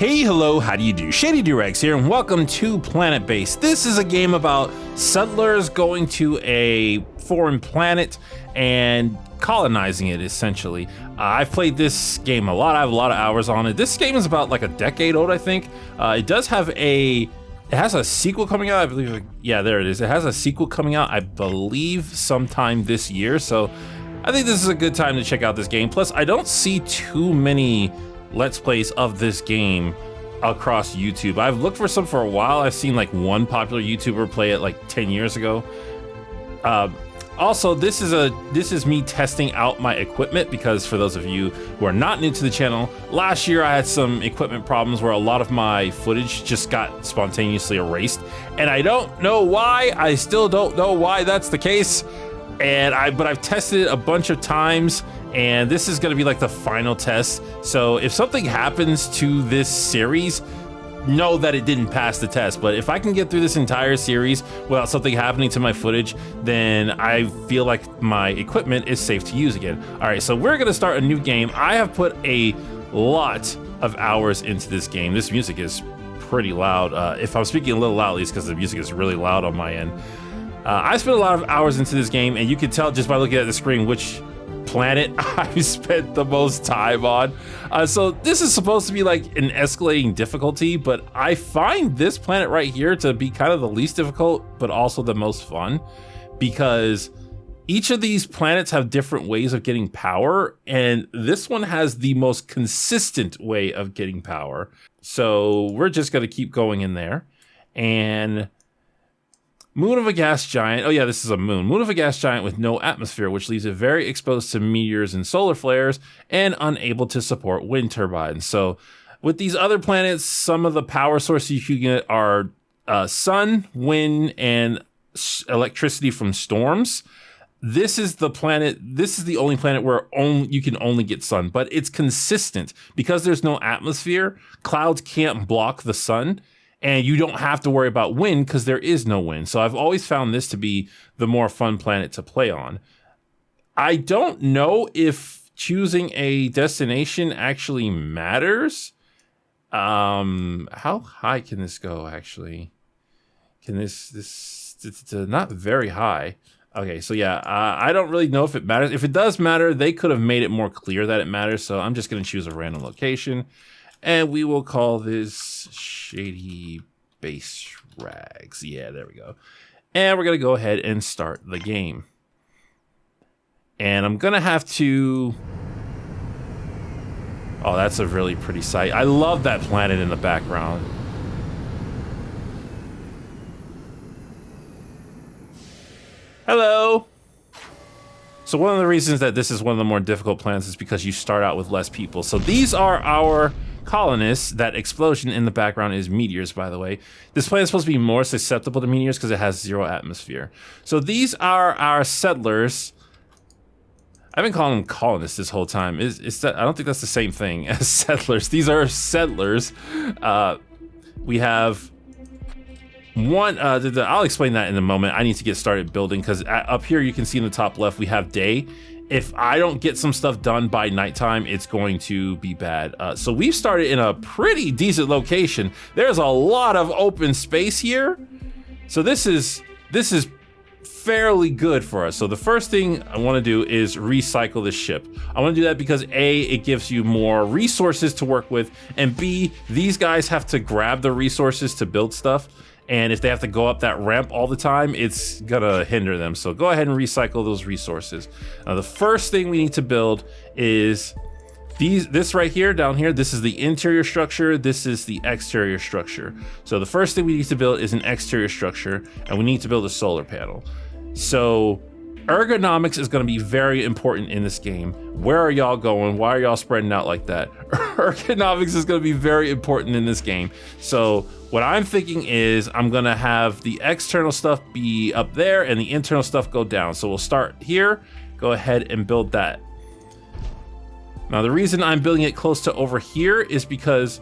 Hey, hello, how do you do? Shady here, and welcome to Planetbase. This is a game about settlers going to a foreign planet and colonizing it, essentially. I've played this game a lot. I have a lot of hours on it. This game is about like a decade old, I think. It does have it has a sequel coming out, I believe. Yeah, there it is. It has a sequel coming out, I believe, sometime this year. So I think this is a good time to check out this game. Plus, I don't see too many Let's Plays of this game across YouTube. I've looked for some for a while. I've seen like one popular YouTuber play it like 10 years ago. Also, this is me testing out my equipment, because for those of you who are not new to the channel, last year I had some equipment problems where a lot of my footage just got spontaneously erased, and I don't know why. I still don't know why that's the case. But I've tested it a bunch of times, and this is gonna be like the final test. So if something happens to this series, know that it didn't pass the test. But if I can get through this entire series without something happening to my footage, then I feel like my equipment is safe to use again. All right, so we're gonna start a new game. I have put a lot of hours into this game. This music is pretty loud. If I'm speaking a little loudly, it's because the music is really loud on my end. I spent a lot of hours into this game, and you can tell just by looking at the screen which planet I've spent the most time on. So this is supposed to be like an escalating difficulty, but I find this planet right here to be kind of the least difficult, but also the most fun, because each of these planets have different ways of getting power, and this one has the most consistent way of getting power. So we're just going to keep going in there. And moon of a gas giant. Oh yeah, this is a moon. Moon of a gas giant with no atmosphere, which leaves it very exposed to meteors and solar flares and unable to support wind turbines. So with these other planets, some of the power sources you can get are sun, wind, and electricity from storms. This is the planet. This is the only planet where you can only get sun, but it's consistent because there's no atmosphere. Clouds can't block the sun. And you don't have to worry about wind because there is no wind. So I've always found this to be the more fun planet to play on. I don't know if choosing a destination actually matters. How high can this go, actually? Can this not very high. Okay, so yeah, I don't really know if it matters. If it does matter, they could have made it more clear that it matters. So I'm just going to choose a random location. And we will call this Shady Base Rags. Yeah, there we go. And we're going to go ahead and start the game. And I'm going to have to... Oh, that's a really pretty sight. I love that planet in the background. Hello. So one of the reasons that this is one of the more difficult planets is because you start out with less people. So these are our colonists. That explosion in the background is meteors, by the way. This planet is supposed to be more susceptible to meteors because it has zero atmosphere. So these are our settlers. I've been calling them colonists this whole time. I don't think that's the same thing as settlers. These are settlers. We have one. I'll explain that in a moment. I need to get started building, because up here you can see in the top left we have day. If I don't get some stuff done by nighttime, it's going to be bad. So we've started in a pretty decent location. There's a lot of open space here. So this is fairly good for us. So the first thing I want to do is recycle this ship. I want to do that because A, it gives you more resources to work with, and B, these guys have to grab the resources to build stuff. And if they have to go up that ramp all the time, it's gonna hinder them. So go ahead and recycle those resources. Now, the first thing we need to build is this right here, down here. This is the interior structure. This is the exterior structure. So the first thing we need to build is an exterior structure, and we need to build a solar panel. So ergonomics is going to be very important in this game. Where are y'all going? Why are y'all spreading out like that? Ergonomics is going to be very important in this game. So what I'm thinking is I'm going to have the external stuff be up there and the internal stuff go down. So we'll start here, go ahead and build that. Now, the reason I'm building it close to over here is because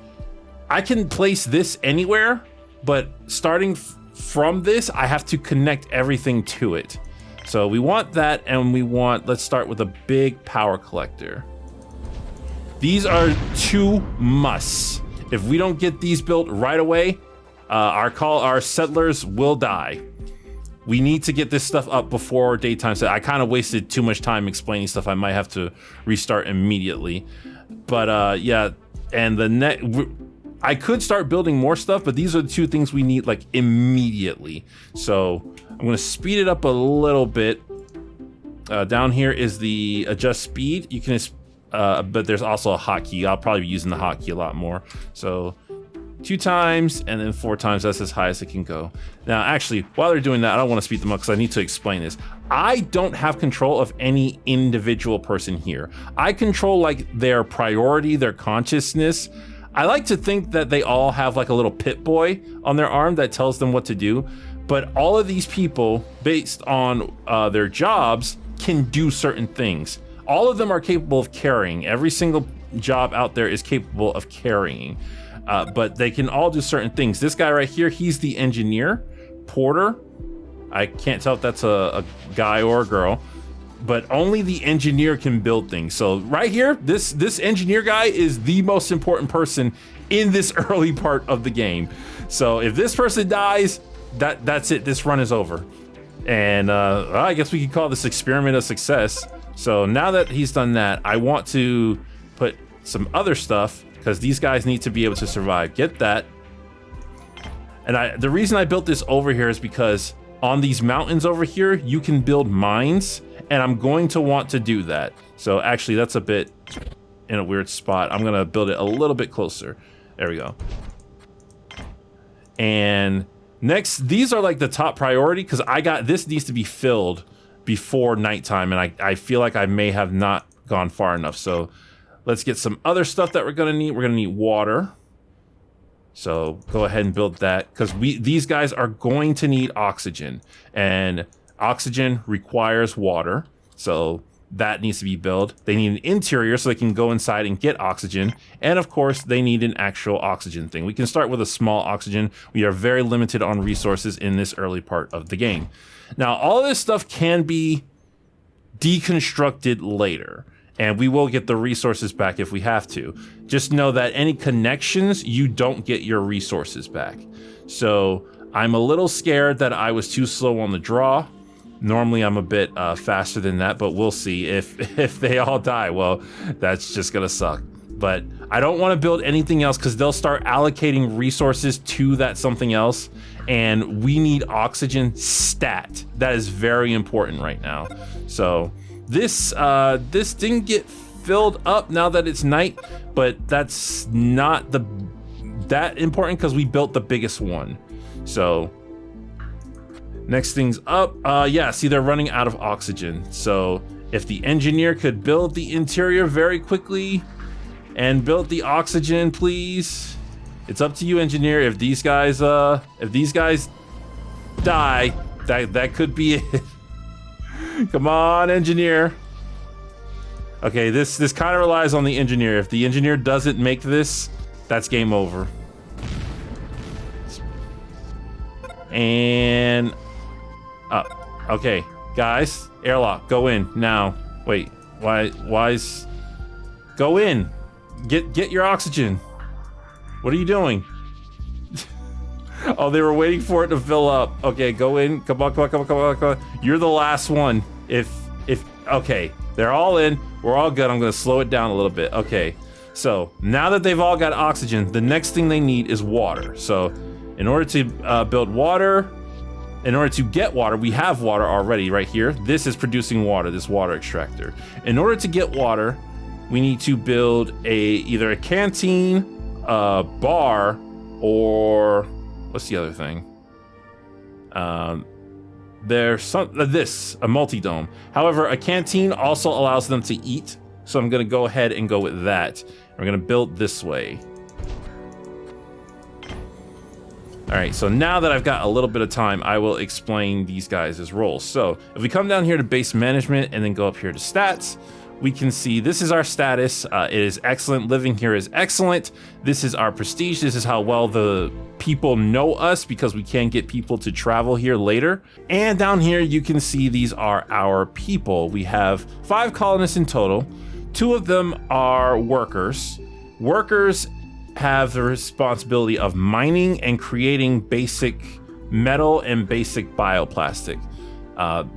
I can place this anywhere, but starting from this, I have to connect everything to it. So we want that, and let's start with a big power collector. These are two musts. If we don't get these built right away, our settlers will die. We need to get this stuff up before daytime set. I kind of wasted too much time explaining stuff. I might have to restart immediately. But yeah, and I could start building more stuff, but these are the two things we need like immediately. So I'm gonna speed it up a little bit. Down here is the adjust speed. You can, but there's also a hotkey. I'll probably be using the hotkey a lot more. So 2 times and then 4 times, that's as high as it can go. Now, actually, while they're doing that, I don't want to speed them up because I need to explain this. I don't have control of any individual person here. I control like their priority, their consciousness. I like to think that they all have like a little pit boy on their arm that tells them what to do. But all of these people, based on their jobs, can do certain things. All of them are capable of carrying. Every single job out there is capable of carrying. But they can all do certain things. This guy right here, he's the engineer, porter. I can't tell if that's a guy or a girl, but only the engineer can build things. So right here, this engineer guy is the most important person in this early part of the game. So if this person dies, that's it. This run is over. And I guess we could call this experiment a success. So now that he's done that, I want to put some other stuff, because these guys need to be able to survive. Get that. And the reason I built this over here is because on these mountains over here, you can build mines, and I'm going to want to do that. So actually, that's a bit in a weird spot. I'm gonna build it a little bit closer. There we go. And next, these are like the top priority, because this needs to be filled before nighttime, and I feel like I may have not gone far enough. So let's get some other stuff that we're gonna need. We're gonna need water. So go ahead and build that, because these guys are going to need oxygen, and oxygen requires water. So that needs to be built. They need an interior so they can go inside and get oxygen. And of course, they need an actual oxygen thing. We can start with a small oxygen. We are very limited on resources in this early part of the game. Now, all of this stuff can be deconstructed later, and we will get the resources back if we have to. Just know that any connections, you don't get your resources back. So I'm a little scared that I was too slow on the draw. Normally I'm a bit faster than that, but we'll see. If they all die, well, that's just gonna suck. But I don't want to build anything else, because they'll start allocating resources to that something else, and we need oxygen stat. That is very important right now. So this didn't get filled up now that it's night, but that's not that important, because we built the biggest one. So next thing's up. Yeah, see, they're running out of oxygen. So if the engineer could build the interior very quickly and build the oxygen, please. It's up to you, engineer. If these guys die, that could be it. Come on, engineer. Okay, this kind of relies on the engineer. If the engineer doesn't make this, that's game over. And up. Okay, guys, airlock, go in now. Wait, why's go in? Get your oxygen. What are you doing? Oh, they were waiting for it to fill up. Okay, go in. Come on. You're the last one. Okay, they're all in. We're all good. I'm gonna slow it down a little bit. Okay, so now that they've all got oxygen, the next thing they need is water. So in order to build water, in order to get water, we have water already right here. This is producing water, this water extractor. In order to get water, we need to build either a canteen, a bar, or what's the other thing? There's a multi-dome. However, a canteen also allows them to eat, so I'm gonna go ahead and go with that. We're gonna build this way. All right, so now that I've got a little bit of time, I will explain these guys' roles. So if we come down here to base management and then go up here to stats, we can see this is our status. It is excellent. Living here is excellent. This is our prestige. This is how well the people know us, because we can get people to travel here later. And down here, you can see these are our people. We have 5 colonists in total. 2 of them are workers. Workers have the responsibility of mining and creating basic metal and basic bioplastic.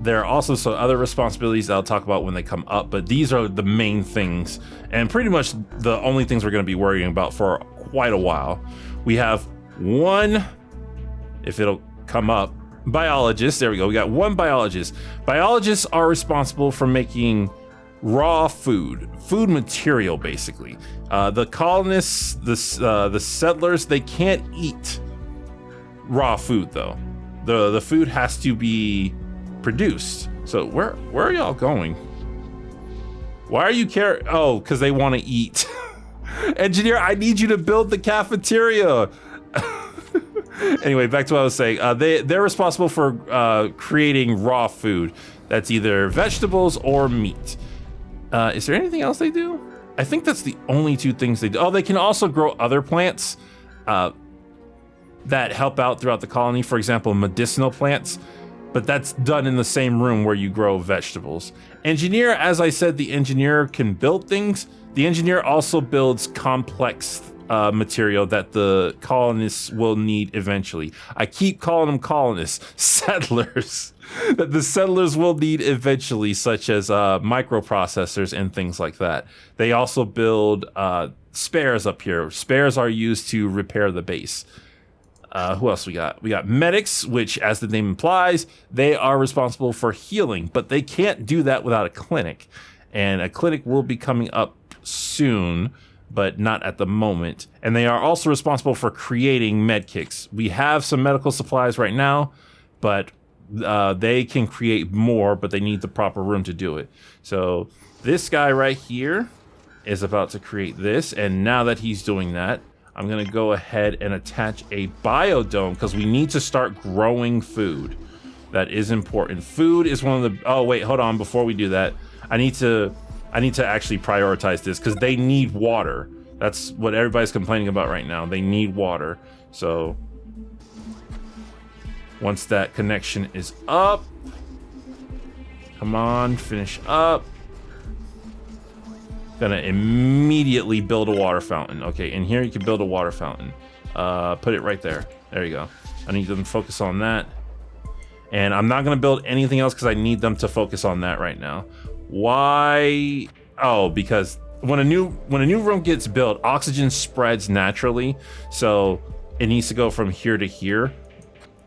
There are also some other responsibilities that I'll talk about when they come up, but these are the main things and pretty much the only things we're going to be worrying about for quite a while. We have one, if it'll come up, biologist. There we go. We got one biologist. Biologists are responsible for making raw food material, basically. The colonists, the settlers, they can't eat raw food though. The food has to be produced. So where are y'all going? Why are you Oh, because they want to eat. Engineer, I need you to build the cafeteria. Anyway, back to what I was saying. They're responsible for creating raw food. That's either vegetables or meat. Is there anything else they do? I think that's the only two things they do. Oh, they can also grow other plants that help out throughout the colony. For example, medicinal plants. But that's done in the same room where you grow vegetables. Engineer, as I said, the engineer can build things. The engineer also builds complex material that the colonists will need eventually. I keep calling them colonists, settlers, that the settlers will need eventually, such as microprocessors and things like that. They also build spares up here. Spares are used to repair the base. Who else we got? We got medics, which, as the name implies, they are responsible for healing, but they can't do that without a clinic. And a clinic will be coming up soon, but not at the moment. And they are also responsible for creating med kits. We have some medical supplies right now, but they can create more, but they need the proper room to do it. So this guy right here is about to create this, and now that he's doing that, I'm gonna go ahead and attach a biodome because we need to start growing food. That is important. Food is one of the, oh wait, hold on, before we do that, I need to actually prioritize this because they need water. That's what everybody's complaining about right now. They need water. So once that connection is up, come on, finish up. Gonna immediately build a water fountain. Okay, in here you can build a water fountain. Put it right there. There you go. I need them to focus on that. And I'm not gonna build anything else because I need them to focus on that right now. Why? Oh, because when a new room gets built, oxygen spreads naturally. So it needs to go from here to here.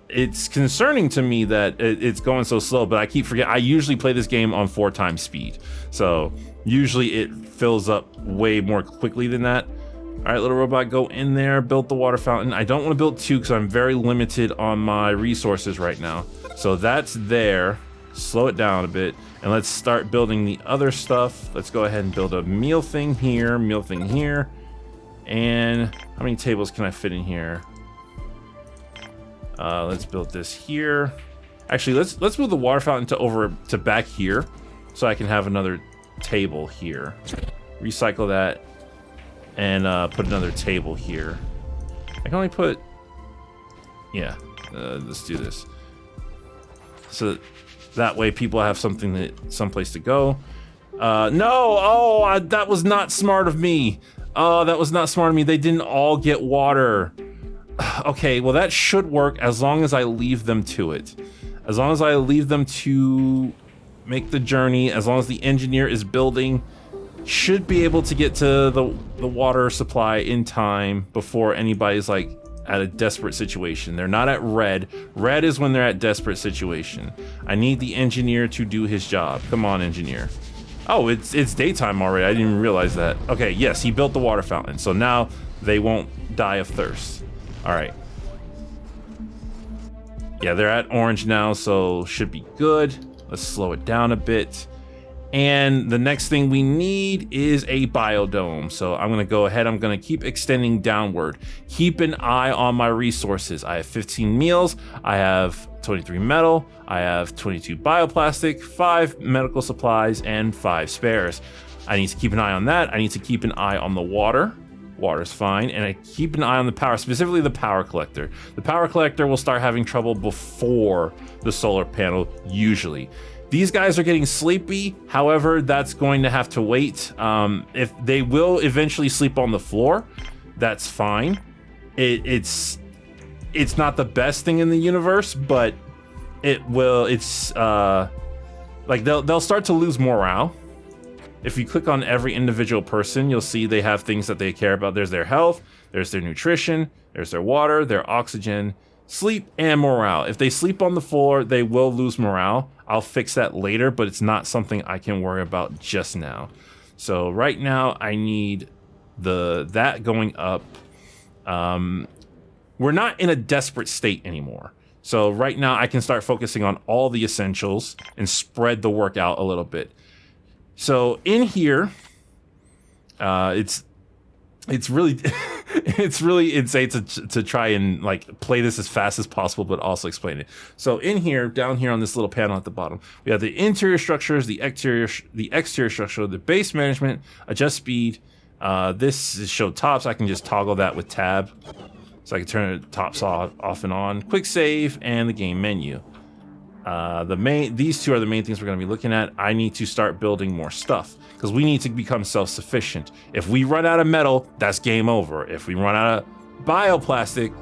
It's concerning to me that it's going so slow, but I keep forgetting. I usually play this game on 4x speed. So usually it fills up way more quickly than that. All right, little robot, go in there, build the water fountain. I don't want to build two because I'm very limited on my resources right now. So that's there. Slow it down a bit. And let's start building the other stuff. Let's go ahead and build a meal thing here, And how many tables can I fit in here? Let's build this here. Actually, let's move the water fountain over to back here so I can have another table here. Recycle that and put another table here. I can only put, yeah, let's do this. So that way people have someplace to go. No, that was not smart of me. Oh, that was not smart of me. They didn't all get water. Okay, well that should work as long as I leave them to it. As long as I leave them to make the journey, as long as the engineer is building, should be able to get to the water supply in time before anybody's like at a desperate situation. They're not at red. Red is when they're at desperate situation. I need the engineer to do his job. Come on, engineer. Oh, it's daytime already. I didn't even realize that. Okay, yes, he built the water fountain. So now they won't die of thirst. All right. Yeah, they're at orange now, so should be good. Let's slow it down a bit. And the next thing we need is a biodome. So I'm gonna go ahead, I'm gonna keep extending downward. Keep an eye on my resources. I have 15 meals, I have 23 metal, I have 22 bioplastic, 5 medical supplies, and 5 spares. I need to keep an eye on that. I need to keep an eye on the water. Water's fine, and I keep an eye on the power, specifically the power collector. The power collector will start having trouble before the solar panel, usually. These guys are getting sleepy, however, that's going to have to wait. If they will eventually sleep on the floor, that's fine. It's not the best thing in the universe, but it's like they'll start to lose morale. If you click on every individual person, you'll see they have things that they care about. There's their health, there's their nutrition, there's their water, their oxygen, sleep, and morale. If they sleep on the floor, they will lose morale. I'll fix that later, but it's not something I can worry about just now. So right now I need that going up. We're not in a desperate state anymore. So right now I can start focusing on all the essentials and spread the work out a little bit. So in here, it's really it's really insane to try and like play this as fast as possible, but also explain it. So in here, down here on this little panel at the bottom, we have the interior structures, the exterior structure, the base management, adjust speed. This is show tops. I can just toggle that with tab, so I can turn the tops off and on. Quick save and the game menu. These two are the main things we're going to be looking at. I need to start building more stuff because we need to become self-sufficient. If we run out of metal, that's game over. If we run out of bioplastic,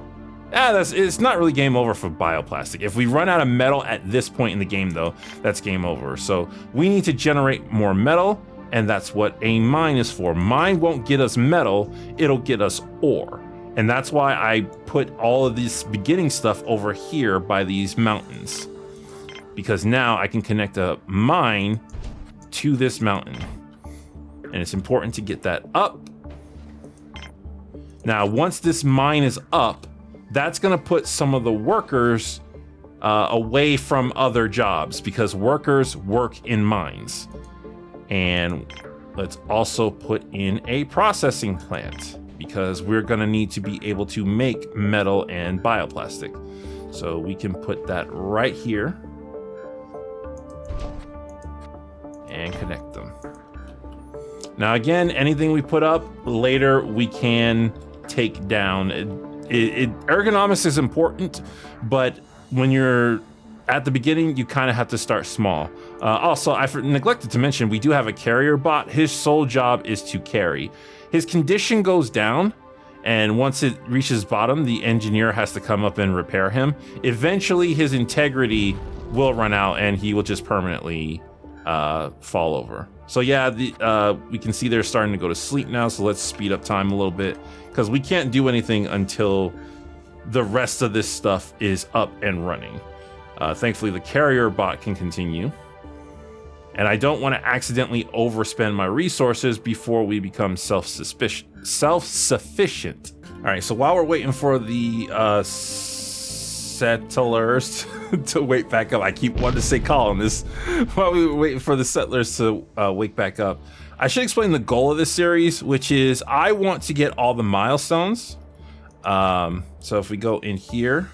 it's not really game over for bioplastic. If we run out of metal at this point in the game, though, that's game over. So we need to generate more metal, and that's what a mine is for. Mine won't get us metal, it'll get us ore. And that's why I put all of this beginning stuff over here by these mountains, because now I can connect a mine to this mountain. And it's important to get that up. Now, once this mine is up, that's gonna put some of the workers away from other jobs, because workers work in mines. And let's also put in a processing plant, because we're gonna need to be able to make metal and bioplastic. So we can put that right here and connect them. Now again, anything we put up later we can take down. Ergonomics is important, but when you're at the beginning, you kind of have to start small. Also, I neglected to mention, we do have a carrier bot. His sole job is to carry. His condition goes down, and once it reaches bottom, the engineer has to come up and repair him. Eventually, his integrity will run out, and he will just permanently fall over. So yeah, we can see they're starting to go to sleep now, so let's speed up time a little bit, because we can't do anything until the rest of this stuff is up and running. Thankfully, the carrier bot can continue. And I don't want to accidentally overspend my resources before we become self-sufficient. All right, so while we're waiting for the settlers to wake back up, I keep wanting to say colonists. While we were waiting for the settlers to wake back up, I should explain the goal of this series, which is I want to get all the milestones. So if we go in here,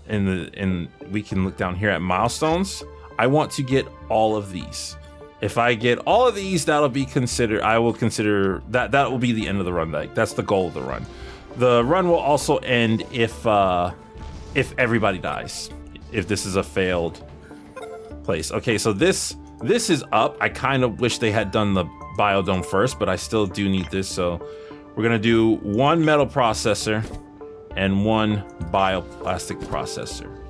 and we can look down here at milestones. I want to get all of these. If I get all of these, that'll be considered. I will consider that will be the end of the run. That's the goal of the run. The run will also end if everybody dies. If this is a failed place. Okay, so this is up. I kind of wish they had done the biodome first, but I still do need this. So we're gonna do one metal processor and one bioplastic processor.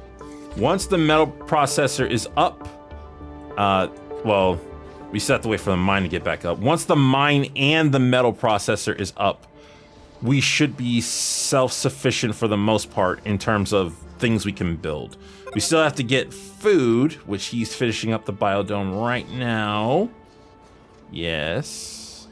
Once the metal processor is up, well, we still have to wait for the mine to get back up. Once the mine and the metal processor is up, we should be self-sufficient for the most part in terms of things we can build. We still have to get food, which he's finishing up the biodome right now. Yes.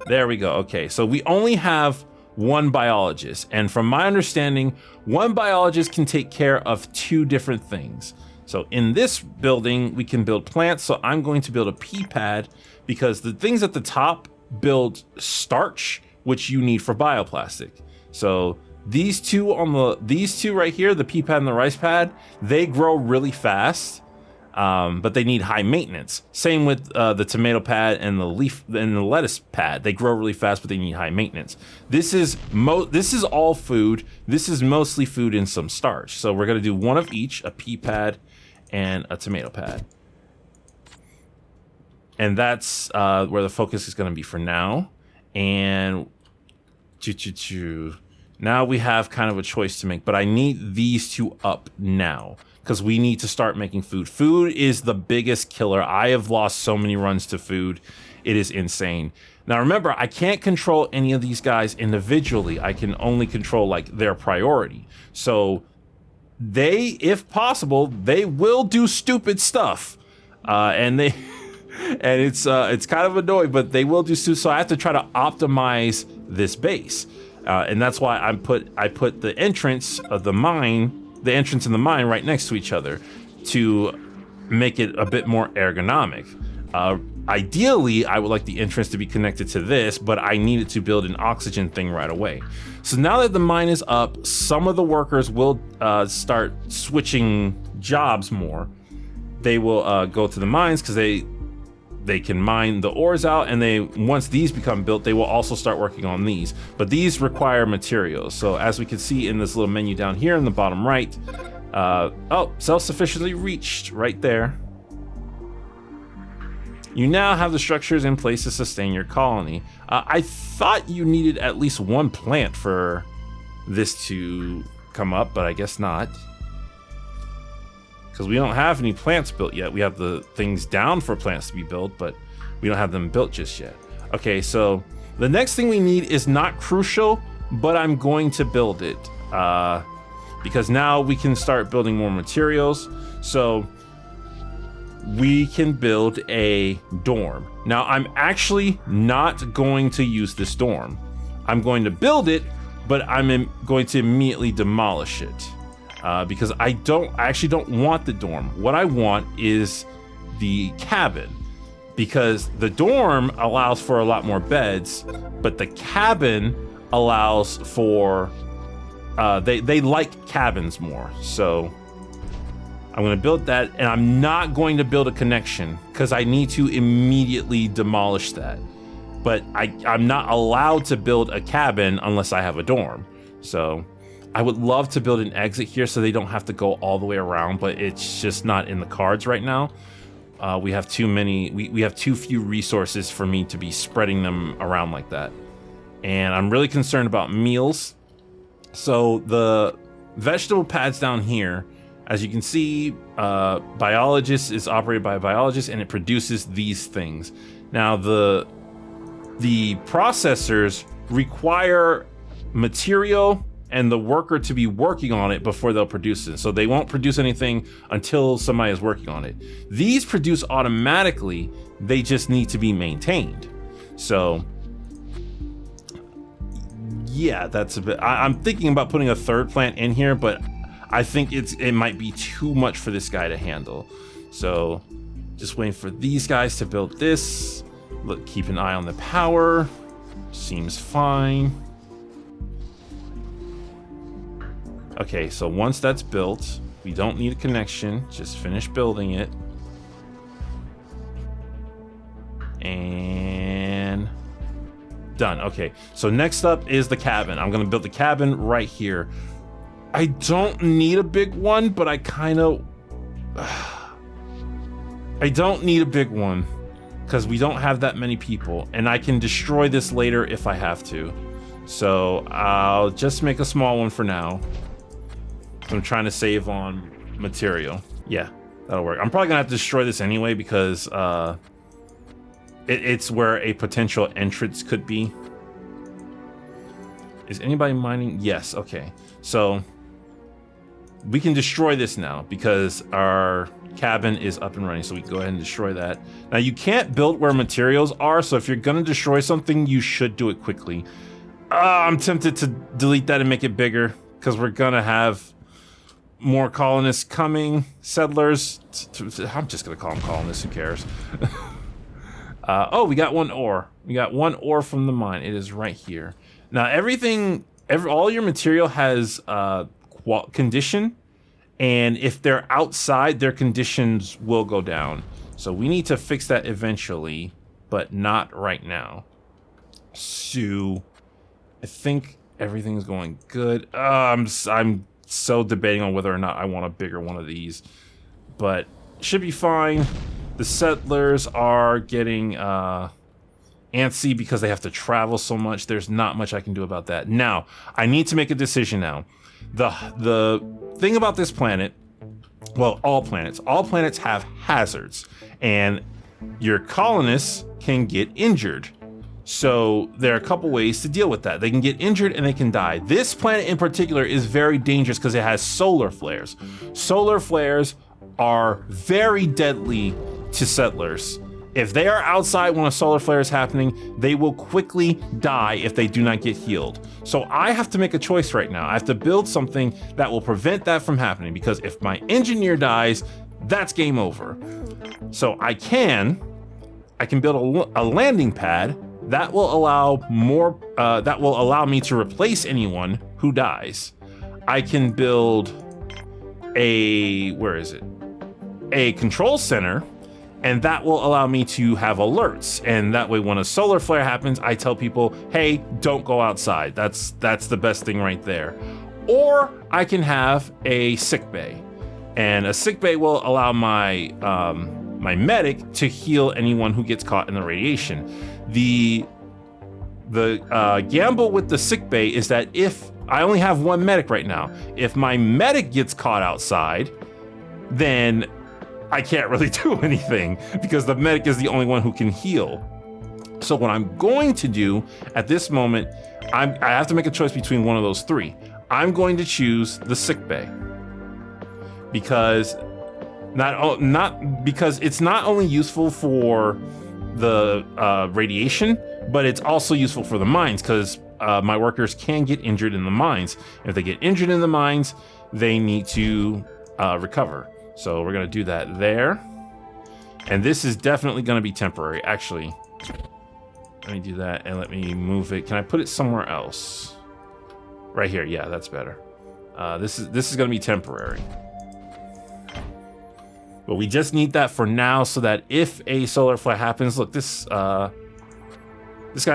There we go. Okay, so we only have one biologist, and from my understanding, one biologist can take care of two different things. So in this building, we can build plants, so I'm going to build a pea pad, because the things at the top build starch, which you need for bioplastic. So these two right here, the pea pad and the rice pad, they grow really fast, but they need high maintenance. Same with the tomato pad and the lettuce pad. They grow really fast, but they need high maintenance. This is all food. This is mostly food and some starch. So we're gonna do one of each, a pea pad and a tomato pad. And that's where the focus is gonna be for now. And Now we have kind of a choice to make, but I need these two up now because we need to start making food. Food is the biggest killer. I have lost so many runs to food. It is insane. Now remember, I can't control any of these guys individually. I can only control like their priority. So they, if possible, they will do stupid stuff. And it's kind of annoying, but they will do stupid. So I have to try to optimize this base. And that's why I put the entrance of the entrance and the mine right next to each other to make it a bit more ergonomic. Ideally, I would like the entrance to be connected to this, but I needed to build an oxygen thing right away. So now that the mine is up, some of the workers will start switching jobs more. They will go to the mines because they can mine the ores out, and once these become built, they will also start working on these. But these require materials. So as we can see in this little menu down here in the bottom right, self-sufficiency reached right there. You now have the structures in place to sustain your colony. I thought you needed at least one plant for this to come up, but I guess not. Because we don't have any plants built yet. We have the things down for plants to be built, but we don't have them built just yet. Okay, so the next thing we need is not crucial, but I'm going to build it. Because now we can start building more materials. So we can build a dorm. Now, I'm actually not going to use this dorm. I'm going to build it, but I'm going to immediately demolish it. Because I actually don't want the dorm. What I want is the cabin, because the dorm allows for a lot more beds, but the cabin allows for, they like cabins more. So I'm going to build that, and I'm not going to build a connection because I need to immediately demolish that. But I'm not allowed to build a cabin unless I have a dorm. So I would love to build an exit here so they don't have to go all the way around, but it's just not in the cards right now. We have too many, we have too few resources for me to be spreading them around like that. And I'm really concerned about meals. So the vegetable pads down here, as you can see, biologist is operated by a biologist, and it produces these things. Now the processors require material and the worker to be working on it before they'll produce it. So they won't produce anything until somebody is working on it. These produce automatically, they just need to be maintained. So yeah, that's a bit, I'm thinking about putting a third plant in here, but I think it might be too much for this guy to handle. So just waiting for these guys to build this. Look, keep an eye on the power. Seems fine. Okay, so once that's built, we don't need a connection. Just finish building it. And done. Okay, so next up is the cabin. I'm gonna build the cabin right here. I don't need a big one, but I kind of... I don't need a big one because we don't have that many people, and I can destroy this later if I have to. So I'll just make a small one for now. I'm trying to save on material. Yeah, that'll work. I'm probably gonna have to destroy this anyway because it's where a potential entrance could be. Is anybody mining? Yes, okay. So we can destroy this now because our cabin is up and running, so we can go ahead and destroy that. Now you can't build where materials are, so if you're gonna destroy something, you should do it quickly. I'm tempted to delete that and make it bigger because we're gonna have more colonists coming, settlers. I'm just gonna call them colonists, who cares? Oh, we got one ore. We got one ore from the mine. It is right here. Now all your material has condition, and if they're outside, their conditions will go down. So we need to fix that eventually, but not right now. So I think everything's going good. I'm so debating on whether or not I want a bigger one of these, but should be fine. The settlers are getting antsy because they have to travel so much. There's not much I can do about that. Now, I need to make a decision now. The thing about this planet, well, all planets have hazards, and your colonists can get injured. So there are a couple ways to deal with that. They can get injured and they can die. This planet in particular is very dangerous because it has solar flares. Solar flares are very deadly to settlers. If they are outside when a solar flare is happening, they will quickly die if they do not get healed. So I have to make a choice right now. I have to build something that will prevent that from happening, because if my engineer dies, that's game over. So I can build a landing pad that will allow me to replace anyone who dies. I can build a control center, and that will allow me to have alerts. And that way, when a solar flare happens, I tell people, hey, don't go outside. That's the best thing right there. Or I can have a sick bay, and a sick bay will allow my my medic to heal anyone who gets caught in the radiation. The gamble with the sick bay is that if I only have one medic right now, if my medic gets caught outside, then I can't really do anything because the medic is the only one who can heal. So what I'm going to do at this moment, I have to make a choice between one of those three. I'm going to choose the sick bay because because it's not only useful for the radiation, but it's also useful for the mines, because my workers can get injured in the mines. If they get injured in the mines, they need to recover. So we're going to do that there. And this is definitely going to be temporary. Actually, let me do that and let me move it. Can I put it somewhere else? Right here. Yeah, that's better. This is going to be temporary. But we just need that for now so that if a solar flare happens, look, this guy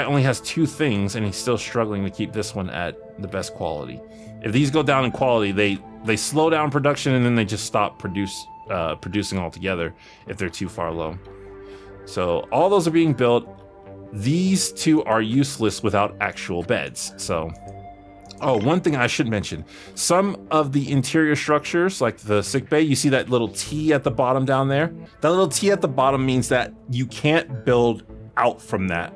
only has 2 things and he's still struggling to keep this one at the best quality. If these go down in quality, they slow down production and then they just stop producing altogether if they're too far low. So all those are being built. These 2 are useless without actual beds. So, oh, one thing I should mention, some of the interior structures, like the sick bay, you see that little T at the bottom down there? That little T at the bottom means that you can't build out from that.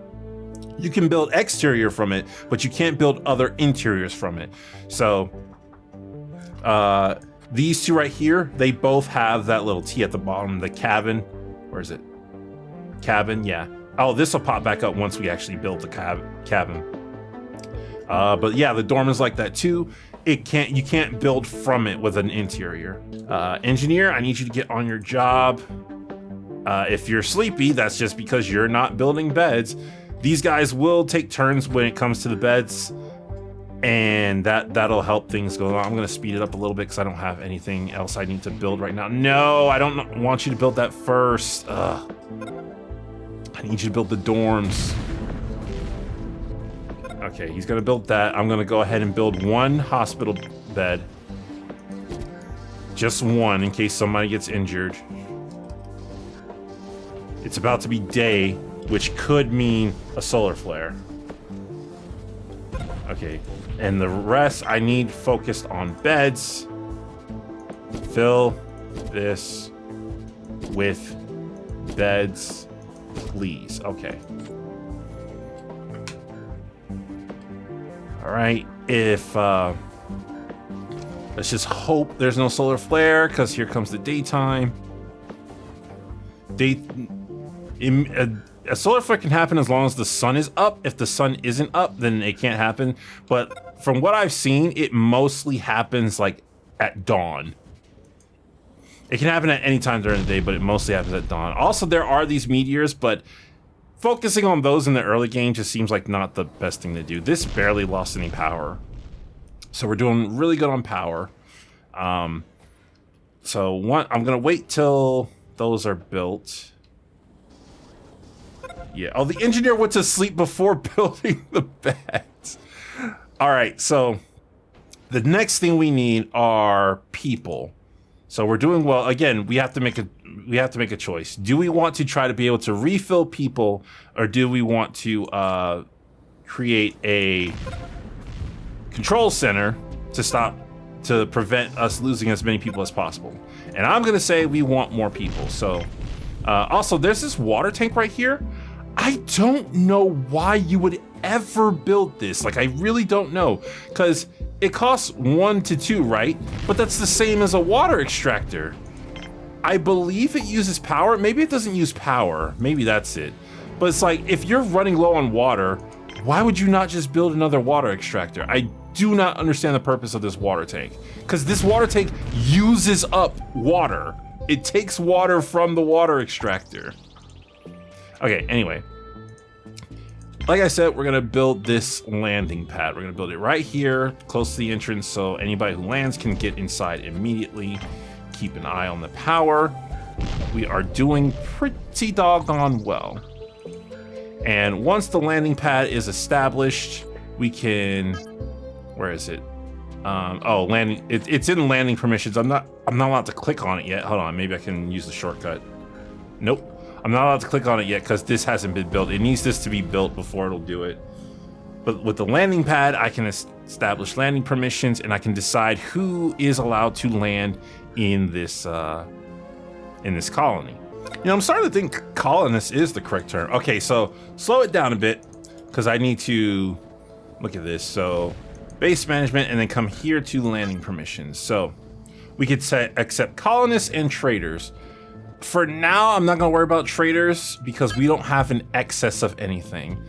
You can build exterior from it, but you can't build other interiors from it. So these 2 right here, they both have that little T at the bottom. The cabin, where is it? Cabin, yeah. Oh, this will pop back up once we actually build the cabin. But yeah, the dorm is like that too. You can't build from it with an interior. Engineer, I need you to get on your job. If you're sleepy, that's just because you're not building beds. These guys will take turns when it comes to the beds, and that'll help things go on. I'm gonna speed it up a little bit because I don't have anything else I need to build right now. No, I don't want you to build that first. Ugh. I need you to build the dorms. Okay, he's gonna build that. I'm gonna go ahead and build 1 hospital bed. Just 1 in case somebody gets injured. It's about to be day, which could mean a solar flare. Okay, and the rest I need focused on beds. Fill this with beds, please. Okay. All right, let's just hope there's no solar flare, because here comes the daytime. A solar flare can happen as long as the sun is up. If the sun isn't up, then it can't happen. But from what I've seen, it mostly happens like at dawn. It can happen at any time during the day, but it mostly happens at dawn. Also, there are these meteors, but focusing on those in the early game just seems like not the best thing to do. This barely lost any power. So we're doing really good on power. I'm gonna wait till those are built. Yeah, oh, the engineer went to sleep before building the beds. All right, so the next thing we need are people. So we're doing well. Again, we have to make a choice. Do we want to try to be able to refill people, or do we want to create a control center to prevent us losing as many people as possible? And I'm gonna say we want more people. So also, there's this water tank right here. I don't know why you would ever build this. Like, I really don't know, because it costs 1 to 2, right? But that's the same as a water extractor. I believe it uses power. Maybe it doesn't use power. Maybe that's it. But it's like, if you're running low on water, why would you not just build another water extractor? I do not understand the purpose of this water tank, because this water tank uses up water. It takes water from the water extractor. Okay, anyway. Like I said, we're gonna build this landing pad. We're gonna build it right here, close to the entrance, so anybody who lands can get inside immediately. Keep an eye on the power. We are doing pretty doggone well. And once the landing pad is established, we can, where is it? Oh, landing, it's in landing permissions. I'm not allowed to click on it yet. Hold on, maybe I can use the shortcut. Nope. I'm not allowed to click on it yet because this hasn't been built. It needs this to be built before it'll do it. But with the landing pad, I can establish landing permissions, and I can decide who is allowed to land in this colony. You know, I'm starting to think colonist is the correct term. Okay, so slow it down a bit, because I need to look at this. So base management, and then come here to landing permissions. So we could accept colonists and traders. For now, I'm not gonna worry about traders because we don't have an excess of anything.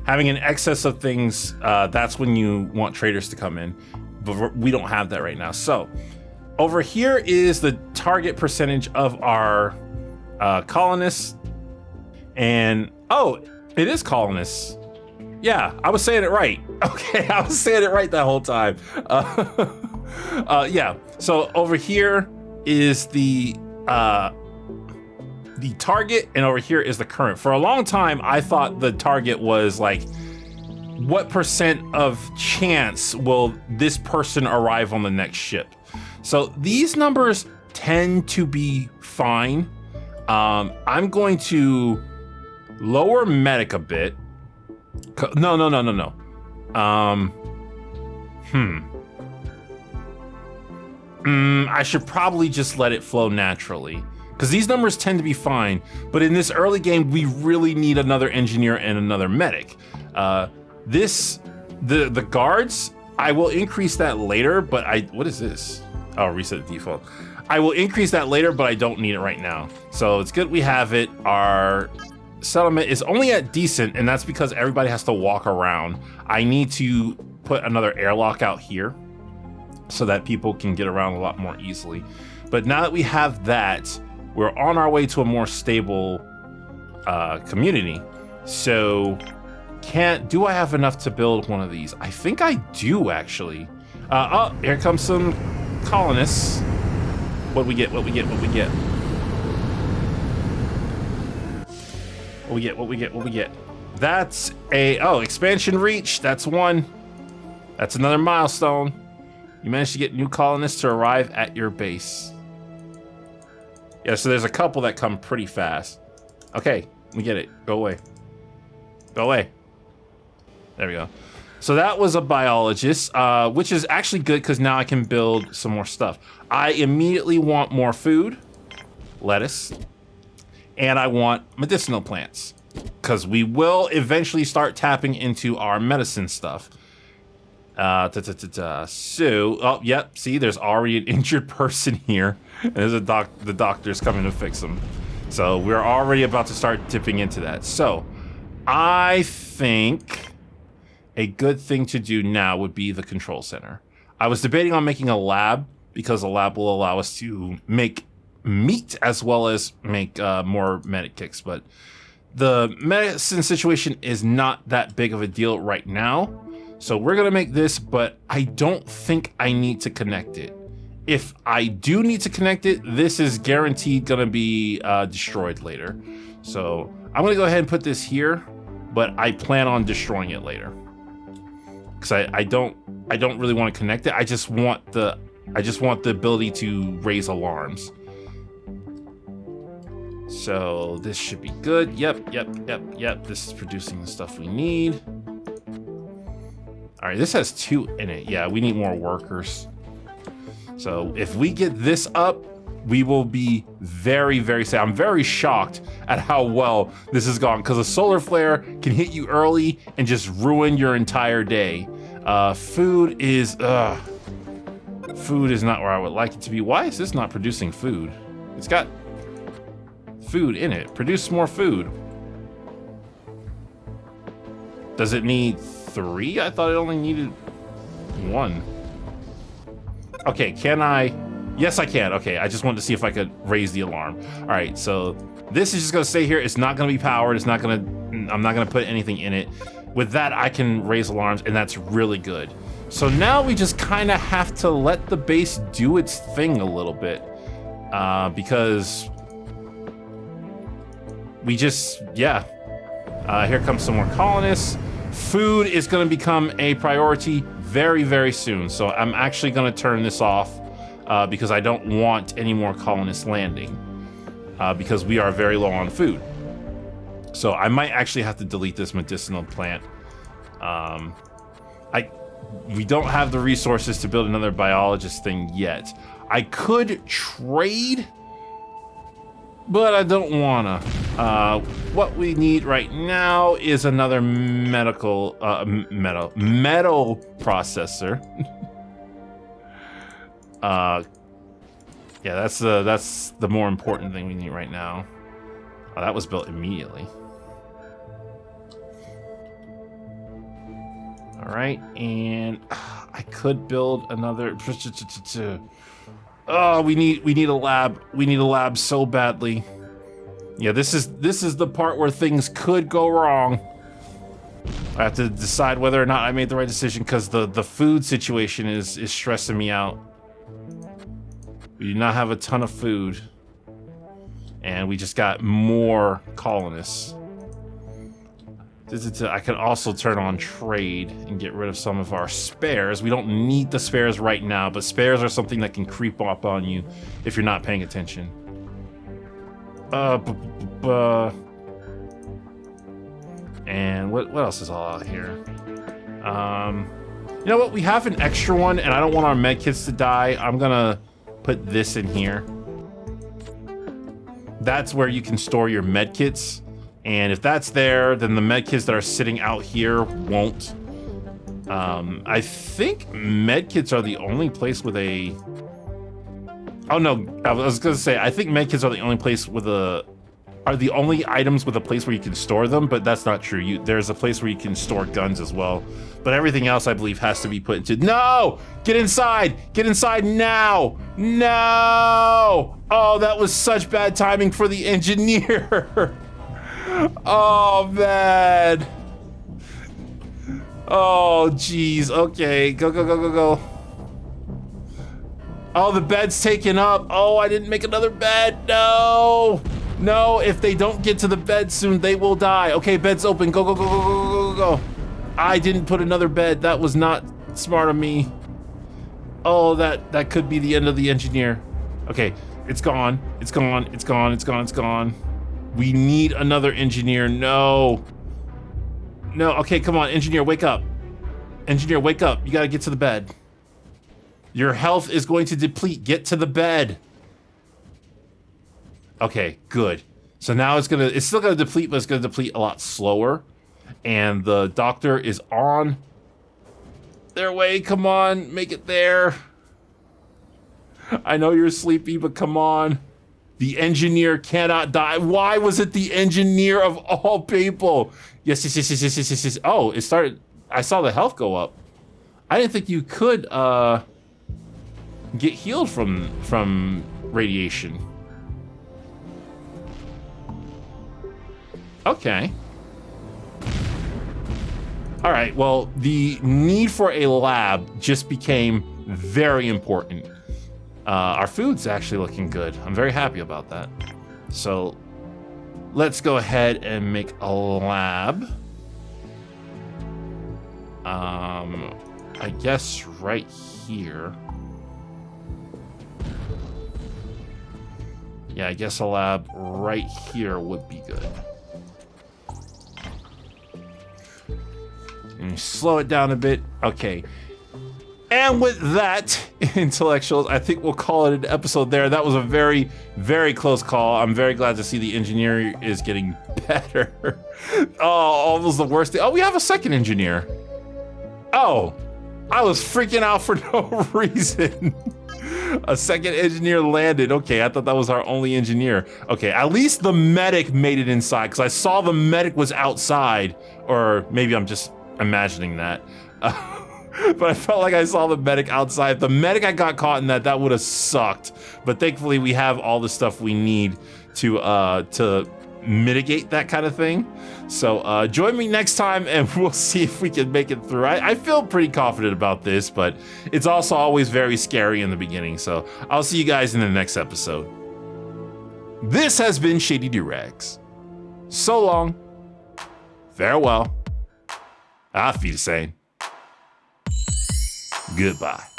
Having an excess of things, that's when you want traders to come in, but we don't have that right now. So over here is the target percentage of our colonists, and oh, it is colonists. Yeah, I was saying it right. Okay, I was saying it right that whole time. Yeah, so over here is the target, and over here is the current. For a long time, I thought the target was like, what percent of chance will this person arrive on the next ship? So these numbers tend to be fine. I'm going to lower medic a bit. No. I should probably just let it flow naturally, because these numbers tend to be fine, but in this early game, we really need another engineer and another medic. The guards, I will increase that later, but what is this? Oh, reset the default. I will increase that later, but I don't need it right now. So it's good we have it. Our settlement is only at decent, and that's because everybody has to walk around. I need to put another airlock out here so that people can get around a lot more easily. But now that we have that, we're on our way to a more stable community. So do I have enough to build one of these? I think I do, actually. Oh, here comes some colonists. What we get? That's expansion reach. That's one. That's another milestone. You managed to get new colonists to arrive at your base. Yeah, so there's a couple that come pretty fast. Okay, we get it. Go away. Go away. There we go. So that was a biologist, which is actually good because now I can build some more stuff. I immediately want more food, lettuce, and I want medicinal plants, because we will eventually start tapping into our medicine stuff. So, oh, yep, see, there's already an injured person here. And there's the doctor's coming to fix him. So we're already about to start dipping into that. So I think a good thing to do now would be the control center. I was debating on making a lab, because a lab will allow us to make meat as well as make more medic kits, but the medicine situation is not that big of a deal right now. So we're gonna make this, but I don't think I need to connect it. If I do need to connect it, this is guaranteed gonna be destroyed later. So I'm gonna go ahead and put this here, but I plan on destroying it later. Because I don't really want to connect it. I just want the I just want the ability to raise alarms. So this should be good. Yep. This is producing the stuff we need. All right, this has 2 in it. Yeah, we need more workers. So if we get this up, we will be very, very sad. I'm very shocked at how well this has gone, because a solar flare can hit you early and just ruin your entire day. Food is not where I would like it to be. Why is this not producing food? It's got food in it. Produce more food. Does it need 3? I thought it only needed 1. Okay, can I? Yes, I can. Okay, I just wanted to see if I could raise the alarm. All right, so this is just gonna stay here. It's not gonna be powered. I'm not gonna put anything in it. With that, I can raise alarms, and that's really good. So now we just kind of have to let the base do its thing a little bit, because we just, yeah. Here comes some more colonists. Food is going to become a priority very, very soon. So I'm actually going to turn this off because I don't want any more colonists landing because we are very low on food. So I might actually have to delete this medicinal plant. We don't have the resources to build another biologist thing yet. I could trade, but I don't wanna. What we need right now is another metal processor. Yeah, that's the more important thing we need right now. Oh, that was built immediately. All right, and I could build another. Oh, we need a lab. We need a lab so badly. Yeah, this is the part where things could go wrong. I have to decide whether or not I made the right decision because the food situation is stressing me out. We do not have a ton of food, and we just got more colonists. I can also turn on trade and get rid of some of our spares. We don't need the spares right now, but spares are something that can creep up on you if you're not paying attention. And what else is all out here? You know what? We have an extra one, and I don't want our med kits to die. I'm gonna put this in here. That's where you can store your med kits. And if that's there, then the medkits that are sitting out here won't. I think medkits are the only place with a... Oh no, I was gonna say, I think medkits are the only place with a... Are the only items with a place where you can store them, but that's not true. There's a place where you can store guns as well. But everything else, I believe, has to be put into... No! Get inside! Get inside now! No! Oh, that was such bad timing for the engineer! Oh, man. Oh, jeez. Okay, go. Oh, the bed's taken up. Oh, I didn't make another bed. No. No, if they don't get to the bed soon, they will die. Okay, bed's open. Go. I didn't put another bed. That was not smart of me. Oh, that could be the end of the engineer. Okay, it's gone. It's gone. We need another engineer. No. Okay, come on, engineer, wake up. Engineer, wake up. You gotta get to the bed. Your health is going to deplete. Get to the bed. Okay, good. So now it's still gonna deplete, but it's gonna deplete a lot slower. And the doctor is on their way. Come on, make it there. I know you're sleepy, but come on. The engineer cannot die. Why was it the engineer of all people? Yes. Oh, it started. I saw the health go up. I didn't think you could get healed from radiation. Okay. All right. Well, the need for a lab just became very important. Our food's actually looking good. I'm very happy about that. So let's go ahead and make a lab. I guess right here. Yeah, I guess a lab right here would be good. And slow it down a bit. Okay. And with that, intellectuals, I think we'll call it an episode there. That was a very, very close call. I'm very glad to see the engineer is getting better. Oh, almost the worst thing. Oh, we have a second engineer. Oh, I was freaking out for no reason. A second engineer landed. Okay, I thought that was our only engineer. Okay, at least the medic made it inside, because I saw the medic was outside. Or maybe I'm just imagining that. But I felt like I saw the medic outside. If the medic had got caught in that would have sucked. But thankfully, we have all the stuff we need to mitigate that kind of thing. So join me next time, and we'll see if we can make it through. I feel pretty confident about this, but it's also always very scary in the beginning. So I'll see you guys in the next episode. This has been Shady Durags. So long. Farewell. Auf Wiedersehen. Goodbye.